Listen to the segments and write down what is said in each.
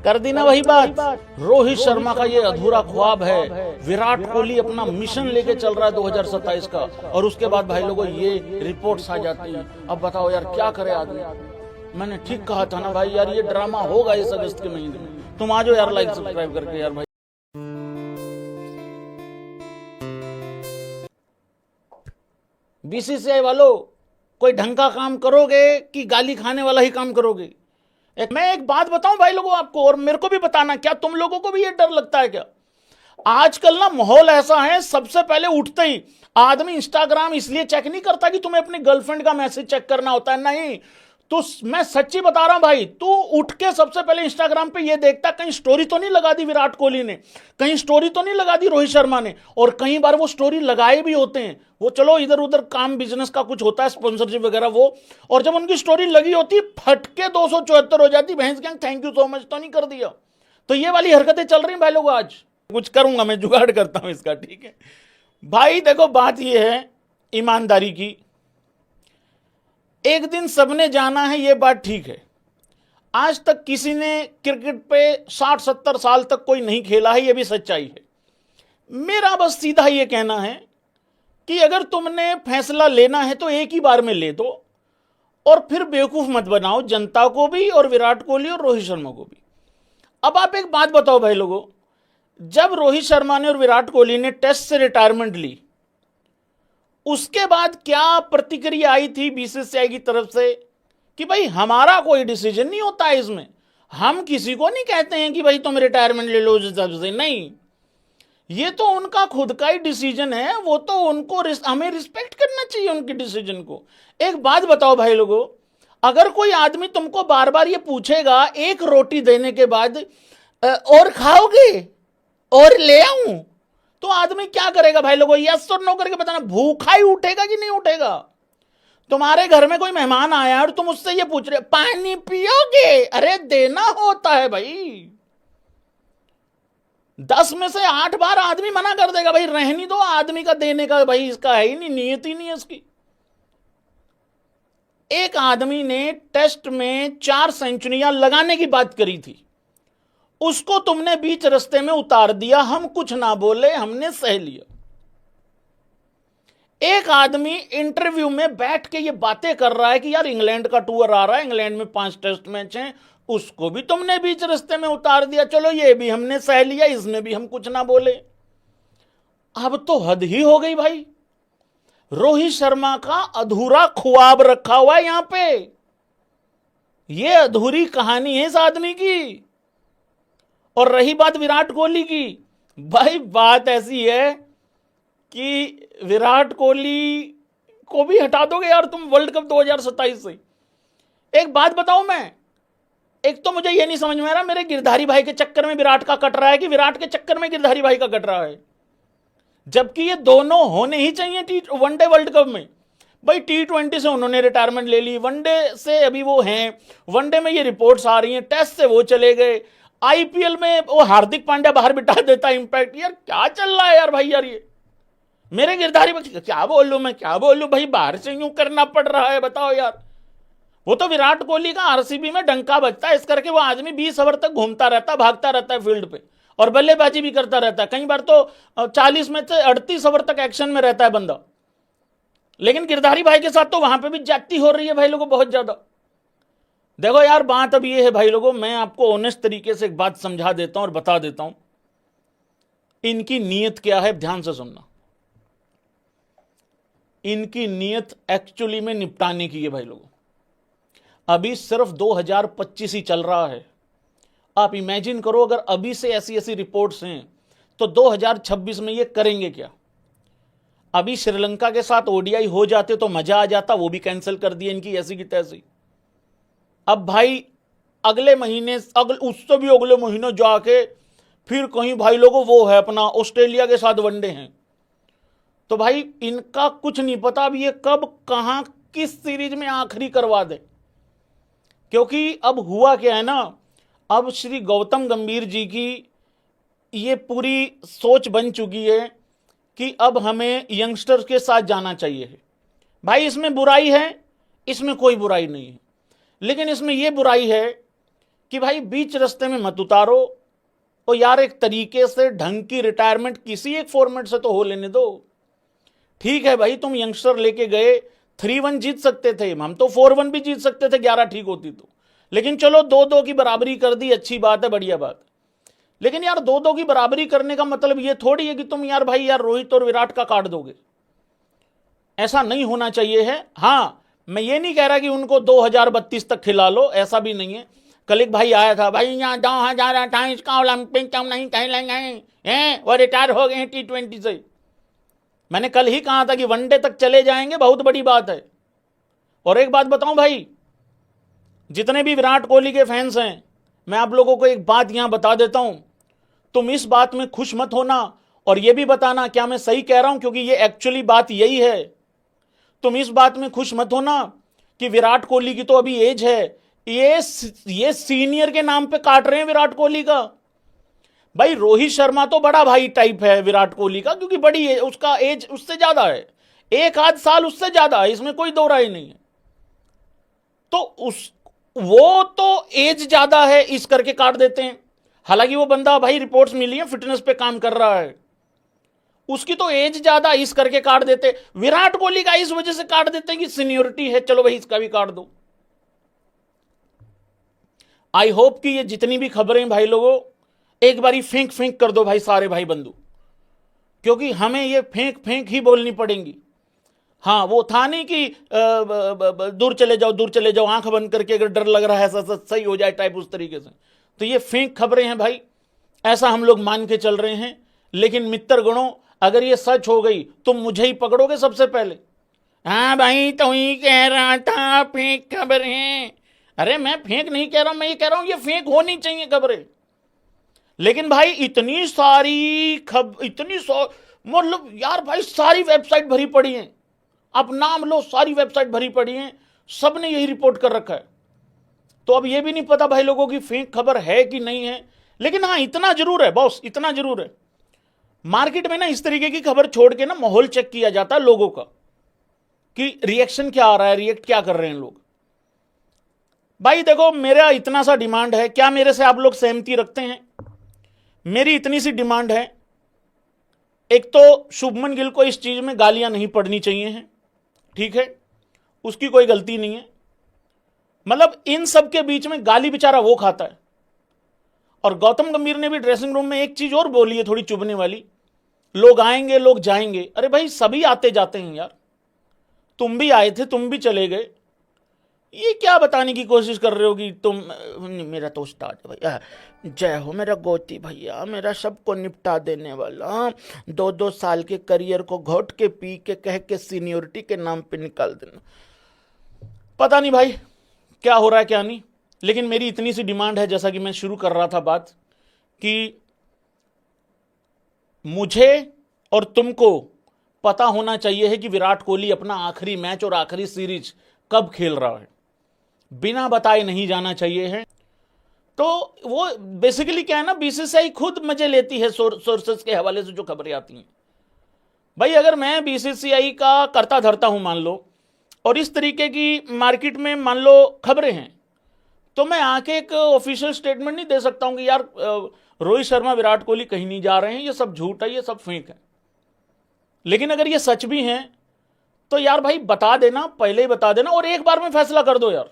कर दी ना वही बात। रोहित शर्मा का ये अधूरा ख्वाब है, विराट कोहली अपना मिशन लेके चल रहा है 2027 का, और उसके बाद भाई लोगों ये रिपोर्ट्स आ जाती हैं। अब बताओ यार क्या करे आदमी। मैंने ठीक कहा था ना भाई यार, ये ड्रामा होगा इस अगस्त के महीने में। तुम आ जाओ यार लाइक सब्सक्राइब करके यार भाई। बीसीसीआई वालों, कोई ढंग का काम करोगे कि गाली खाने वाला ही काम करोगे? मैं एक बात बताऊं भाई लोगों आपको, और मेरे को भी बताना, क्या तुम लोगों को भी ये डर लगता है क्या? आजकल ना माहौल ऐसा है, सबसे पहले उठते ही आदमी इंस्टाग्राम इसलिए चेक नहीं करता कि तुम्हें अपनी गर्लफ्रेंड का मैसेज चेक करना होता है, नहीं। तो मैं सच्ची बता रहा हूं भाई, तू उठ के सबसे पहले इंस्टाग्राम पे ये देखता कहीं स्टोरी तो नहीं लगा दी विराट कोहली ने, कहीं स्टोरी तो नहीं लगा दी रोहित शर्मा ने। और कई बार वो स्टोरी लगाए भी होते हैं, वो चलो इधर उधर काम बिजनेस का कुछ होता है, स्पॉन्सरशिप वगैरह वो, और जब उनकी स्टोरी लगी होती फटके 274 हो जाती, भैंस gang thank you so much तो नहीं कर दिया। तो ये वाली हरकतें चल रही भाई लोग। आज कुछ करूंगा मैं, जुगाड़ करता हूं इसका, ठीक है भाई। देखो बात ये है ईमानदारी की, एक दिन सबने जाना है, ये बात ठीक है। आज तक किसी ने क्रिकेट पे 60-70 साल तक कोई नहीं खेला है, ये भी सच्चाई है। मेरा बस सीधा ये कहना है कि अगर तुमने फैसला लेना है तो एक ही बार में ले दो, और फिर बेवकूफ मत बनाओ जनता को भी, और विराट कोहली और रोहित शर्मा को भी। अब आप एक बात बताओ भाई लोगों, जब रोहित शर्मा ने और विराट कोहली ने टेस्ट से रिटायरमेंट ली, उसके बाद क्या प्रतिक्रिया आई थी बीसीसीआई की तरफ से कि भाई हमारा कोई डिसीजन नहीं होता है इसमें, हम किसी को नहीं कहते हैं कि भाई तुम रिटायरमेंट ले लो उस हिसाब से, नहीं, ये तो उनका खुद का ही डिसीजन है, वो तो उनको हमें रिस्पेक्ट करना चाहिए उनके डिसीजन को। एक बात बताओ भाई लोगों, अगर कोई आदमी तुमको बार बार ये पूछेगा एक रोटी देने के बाद और खाओगे और ले आऊं, तो आदमी क्या करेगा भाई लोगों? यस और नो करके बताना, भूखा ही उठेगा कि नहीं उठेगा? तुम्हारे घर में कोई मेहमान आया और तुम उससे ये पूछ रहे पानी पियोगे, अरे देना होता है भाई। 10 में से 8 बार आदमी मना कर देगा भाई रहनी दो, आदमी का देने का भाई इसका है ही नहीं, नियत ही नहीं है इसकी। एक आदमी ने टेस्ट में 4 सेंचुरियां लगाने की बात करी थी, उसको तुमने बीच रास्ते में उतार दिया, हम कुछ ना बोले, हमने सह लिया। एक आदमी इंटरव्यू में बैठ के ये बातें कर रहा है कि यार इंग्लैंड का टूर आ रहा है, इंग्लैंड में 5 टेस्ट मैच हैं, उसको भी तुमने बीच रास्ते में उतार दिया, चलो ये भी हमने सह लिया, इसमें भी हम कुछ ना बोले। अब तो हद ही हो गई भाई। रोहित शर्मा का अधूरा ख्वाब रखा हुआ है यहां पे, ये अधूरी कहानी है इस आदमी की। और रही बात विराट कोहली की, भाई बात ऐसी है कि विराट कोहली को भी हटा दोगे यार तुम वर्ल्ड कप 2027 से। एक बात बताऊं मैं, एक तो मुझे ये नहीं समझ में आ रहा मेरे गिरधारी भाई के चक्कर में विराट का कट रहा है कि विराट के चक्कर में गिरधारी भाई का कट रहा है, जबकि ये दोनों होने ही चाहिए वनडे वर्ल्ड कप में। भाई T20 से उन्होंने रिटायरमेंट ले ली, वनडे से अभी वो हैं, वनडे में ये रिपोर्ट्स आ रही हैं, टेस्ट से वो चले गए, आईपीएल में वो हार्दिक पांड्या बाहर बिठा देता इंपैक्ट। यार क्या चल रहा है यार भाई, यार ये मेरे गिरधारी क्या बोलूं मैं, क्या बोलूं भाई, बाहर से यूं करना पड़ रहा है, बताओ यार। वो तो विराट कोहली का आरसीबी में डंका बजता है इस करके वो आदमी 20 ओवर तक घूमता रहता है, भागता रहता है फील्ड पे, और बल्लेबाजी भी करता रहता है, कई बार तो 40 में से 38 ओवर तक एक्शन में रहता है बंदा। लेकिन गिरधारी भाई के साथ तो वहां पे भी जाती हो रही है भाई लोगों, बहुत ज्यादा। देखो यार बात अब ये है भाई लोगों, मैं आपको ऑनेस्ट तरीके से एक बात समझा देता हूं और बता देता हूं इनकी नीयत क्या है, ध्यान से सुनना। इनकी नीयत एक्चुअली में निपटाने की है भाई लोगों। अभी सिर्फ 2025 ही चल रहा है, आप इमेजिन करो अगर अभी से ऐसी ऐसी रिपोर्ट्स हैं तो 2026 में ये करेंगे क्या? अभी श्रीलंका के साथ ओडीआई हो जाते तो मजा आ जाता, वो भी कैंसिल कर दिए इनकी ऐसी की तैसी। अब भाई अगले महीने, उससे भी अगले महीने जाके फिर कहीं भाई लोगों वो है अपना ऑस्ट्रेलिया के साथ वनडे हैं। तो भाई इनका कुछ नहीं पता अब ये कब कहां किस सीरीज में आखिरी करवा दे, क्योंकि अब हुआ क्या है ना, अब श्री गौतम गंभीर जी की ये पूरी सोच बन चुकी है कि अब हमें यंगस्टर्स के साथ जाना चाहिए। भाई इसमें बुराई है, इसमें कोई बुराई नहीं है, लेकिन इसमें यह बुराई है कि भाई बीच रास्ते में मत उतारो, और यार एक तरीके से ढंग की रिटायरमेंट किसी एक फॉर्मेट से तो हो लेने दो। ठीक है भाई, तुम यंगस्टर लेके गए, 3-1 जीत सकते थे, हम तो 4-1 भी जीत सकते थे 11 ठीक होती तो, लेकिन चलो 2-2 की बराबरी कर दी, अच्छी बात है, बढ़िया बात। लेकिन यार 2-2 की बराबरी करने का मतलब ये थोड़ी है कि तुम यार भाई यार रोहित और विराट का काट दोगे, ऐसा नहीं होना चाहिए है। हाँ, मैं ये नहीं कह रहा कि उनको 2032 तक खिला लो, ऐसा भी नहीं है। कल एक भाई आया था, भाई यहाँ 2028 का ओलंपिक क्यों नहीं खेलेंगे हैं, वो रिटायर हो गए हैं T20 से। मैंने कल ही कहा था कि वनडे तक चले जाएंगे, बहुत बड़ी बात है। और एक बात बताऊं भाई, जितने भी विराट कोहली के फैंस हैं, मैं आप लोगों को एक बात यहां बता देता हूं, तुम इस बात में खुश मत होना, और यह भी बताना क्या मैं सही कह रहा हूं, क्योंकि ये एक्चुअली बात यही है। तुम इस बात में खुश मत होना कि विराट कोहली की तो अभी एज है, ये सीनियर के नाम पे काट रहे हैं विराट कोहली का। भाई रोहित शर्मा तो बड़ा भाई टाइप है विराट कोहली का, क्योंकि बड़ी है, उसका एज उससे ज्यादा है, एक आध साल उससे ज्यादा है, इसमें कोई दो राय नहीं है। तो वो तो एज ज्यादा है इस करके काट देते हैं। हालांकि वो बंदा भाई रिपोर्ट्स मिली है फिटनेस पे काम कर रहा है, उसकी तो एज ज्यादा इस करके काट देते। विराट कोहली का इस वजह से काट देते हैं कि सीनियोरिटी है, चलो भाई इसका भी काट दो। आई होप कि ये जितनी भी खबरें भाई लोगों, एक बारी फेंक फेंक कर दो भाई सारे भाई बंधु, क्योंकि हमें ये फेंक फेंक ही बोलनी पड़ेंगी। हाँ, वो था नहीं कि दूर चले जाओ दूर चले जाओ, आंख बंद करके अगर डर लग रहा है सही हो जाए टाइप, उस तरीके से। तो ये फेंक खबरें हैं भाई, ऐसा हम लोग मान के चल रहे हैं। लेकिन मित्र गणों, अगर ये सच हो गई तो मुझे ही पकड़ोगे सबसे पहले। हाँ भाई, तो ही कह रहा था फेंक खबरें। अरे मैं फेंक नहीं कह रहा हूं, मैं ये कह रहा हूं ये फेंक होनी चाहिए खबरें। लेकिन भाई इतनी सारी मतलब यार भाई सारी वेबसाइट भरी पड़ी हैं, आप नाम लो, सारी वेबसाइट भरी पड़ी हैं, सब ने यही रिपोर्ट कर रखा है। तो अब ये भी नहीं पता भाई लोगों की फेक खबर है कि नहीं है। लेकिन हाँ, इतना जरूर है बॉस, इतना जरूर है, मार्केट में ना इस तरीके की खबर छोड़ के ना माहौल चेक किया जाता है लोगों का, कि रिएक्शन क्या आ रहा है, रिएक्ट क्या कर रहे हैं लोग। भाई देखो, मेरा इतना सा डिमांड है, क्या मेरे से आप लोग सहमति रखते हैं? मेरी इतनी सी डिमांड है, एक तो शुभमन गिल को इस चीज में गालियां नहीं पड़नी चाहिए हैं, ठीक है, उसकी कोई गलती नहीं है। मतलब इन सब के बीच में गाली बेचारा वो खाता है। और गौतम गंभीर ने भी ड्रेसिंग रूम में एक चीज और बोली है थोड़ी चुभने वाली, लोग आएंगे लोग जाएंगे। अरे भाई सभी आते जाते हैं यार, तुम भी आए थे तुम भी चले गए, ये क्या बताने की कोशिश कर रहे हो कि तुम मेरा तो उस्ताद है भैया, जय हो मेरा गोती भैया, मेरा सबको निपटा देने वाला, 2-2 साल के करियर को घोट के पी के कह के सीनियोरिटी के नाम पे निकाल देना। पता नहीं भाई क्या हो रहा है क्या नहीं। लेकिन मेरी इतनी सी डिमांड है, जैसा कि मैं शुरू कर रहा था बात, कि मुझे और तुमको पता होना चाहिए है कि विराट कोहली अपना आखिरी मैच और आखिरी सीरीज कब खेल रहा है, बिना बताए नहीं जाना चाहिए है। तो वो बेसिकली क्या है ना, बीसीसीआई खुद मजे लेती है सोर्सेस के हवाले से जो खबरें आती हैं। भाई अगर मैं बीसीसीआई का करता धरता हूं मान लो, और इस तरीके की मार्केट में मान लो खबरें हैं, तो मैं आके एक ऑफिशियल स्टेटमेंट नहीं दे सकता हूं कि यार रोहित शर्मा विराट कोहली कहीं नहीं जा रहे हैं, ये सब झूठ है, ये सब फेक है। लेकिन अगर ये सच भी हैं तो यार भाई बता देना, पहले ही बता देना, और एक बार में फैसला कर दो यार,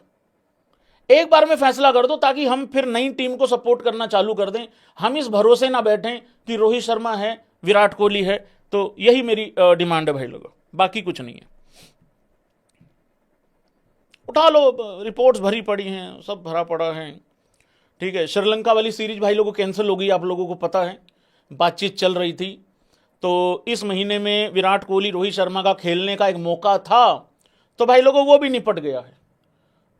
एक बार में फैसला कर दो, ताकि हम फिर नई टीम को सपोर्ट करना चालू कर दें। हम इस भरोसे ना बैठें कि रोहित शर्मा है विराट कोहली है। तो यही मेरी डिमांड है भाई लोगों, बाकी कुछ नहीं है। उठा लो, रिपोर्ट्स भरी पड़ी हैं, सब भरा पड़ा है, ठीक है। श्रीलंका वाली सीरीज भाई लोगों कैंसिल हो गई, आप लोगों को पता है, बातचीत चल रही थी। तो इस महीने में विराट कोहली रोहित शर्मा का खेलने का एक मौका था, तो भाई लोगों वो भी निपट गया है।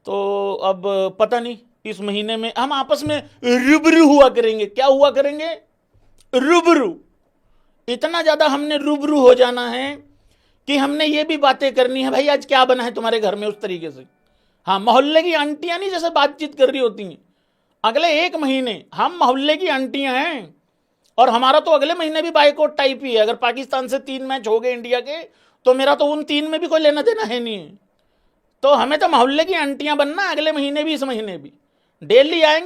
तो अब पता नहीं इस महीने में हम आपस में रूबरू हुआ करेंगे। क्या हुआ करेंगे? रूबरू। इतना ज्यादा हमने रूबरू हो जाना है कि हमने ये भी बातें करनी है, भाई आज क्या बना है तुम्हारे घर में, उस तरीके से। हाँ, मोहल्ले की आंटियां नहीं जैसे बातचीत कर रही होती हैं, अगले 1 महीने हम मोहल्ले की आंटियां हैं। और हमारा तो अगले महीने भी बाइकआउट टाइप ही है। अगर पाकिस्तान से 3 मैच हो गए इंडिया के, तो मेरा तो उन 3 में भी कोई लेना देना है नहीं है। तो हमें तो मोहल्ले की आंटियां बनना, अगले महीने भी इस महीने भी डेली आएंगे।